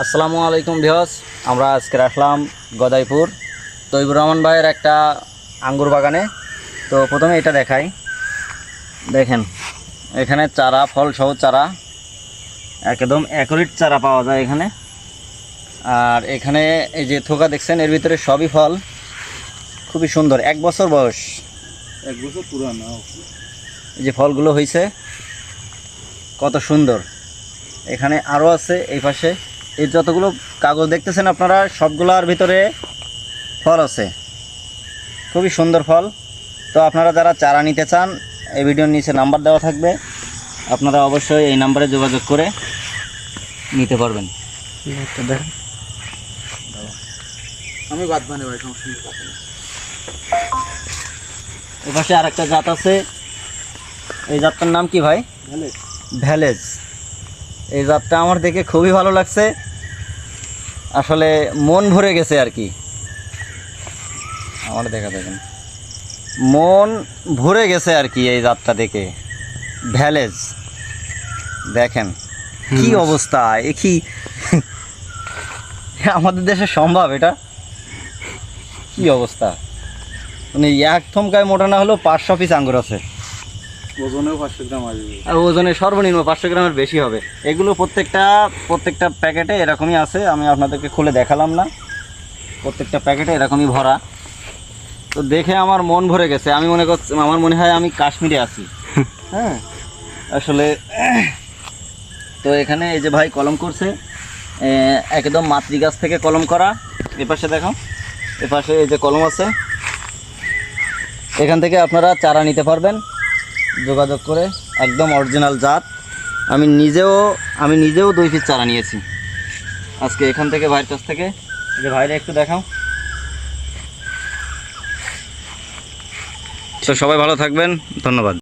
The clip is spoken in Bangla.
আসসালামু আলাইকুম ভিউয়ার্স, আমরা আজকে আসলাম গদাইপুর তৈবুর রহমান ভাইয়ের একটা আঙ্গুর বাগানে। তো প্রথমে এটা দেখাই, দেখেন এখানে চারা, ফল সহ চারা, একদম অ্যাকুরেট চারা পাওয়া যায় এখানে। আর এখানে এই যে থোকা দেখছেন, এর ভিতরে সবই ফল, খুবই সুন্দর, 1 বছর বয়স, 1 বছর পুরানো। এই যে ফলগুলো হয়েছে কত সুন্দর। এখানে আরও আছে এই পাশে, এই যতগুলো কাগজ দেখতেছেন আপনারা, সবগুলোর ভিতরে ফল আছে, খুবই সুন্দর ফল। তো আপনারা যারা চারা নিতে চান, এই ভিডিওর নিচে নাম্বার দেওয়া থাকবে, আপনারা অবশ্যই এই নাম্বারে যোগাযোগ করে নিতে পারবেন। দেখেন, আমি বাদ বানে ভাই, সমস্যা নেই। এই পাশে আর একটা জাত আছে, এই জাতটার নাম কি ভাই? ভ্যালেজ। এই জাতটা আমার দেখে খুবই ভালো লাগছে, আসলে মন ভরে গেছে আর কি। আমার দেখা দেখেন, মন ভরে গেছে আর কি এই জাতটা দেখে। ভ্যালেজ দেখেন কি অবস্থা, এ কি আমাদের দেশে সম্ভব? এটা কি অবস্থা, মানে এক থমকায় মোটা না হলেও 500 পিস আঙ্গুর আছে। ওজনেও 500 গ্রাম আসবে, আর ওজনে সর্বনিম্ন 500 গ্রামের বেশি হবে। এগুলো প্রত্যেকটা প্যাকেটে এরকমই আছে, আমি আপনাদেরকে খুলে দেখালাম না, প্রত্যেকটা প্যাকেটে এরকমই ভরা। তো দেখে আমার মন ভরে গেছে, আমি মনে করছি, আমার মনে হয় আমি কাশ্মীরে আছি। হ্যাঁ আসলে। তো এখানে এই যে ভাই কলম করছে, একদম মাতৃ গাছ থেকে কলম করা। এপাশে দেখো, এপাশে এই যে কলম আছে, এখান থেকে আপনারা চারা নিতে পারবেন যোগাযোগ করে, একদম অরিজিনাল জাত। আমি নিজেও 2 পিস চারা নিয়েছি আজকে এখান থেকে, ভাইয়ের কাছ থেকে। যে ভাইরা একটু দেখাও। তো সবাই ভালো থাকবেন, ধন্যবাদ।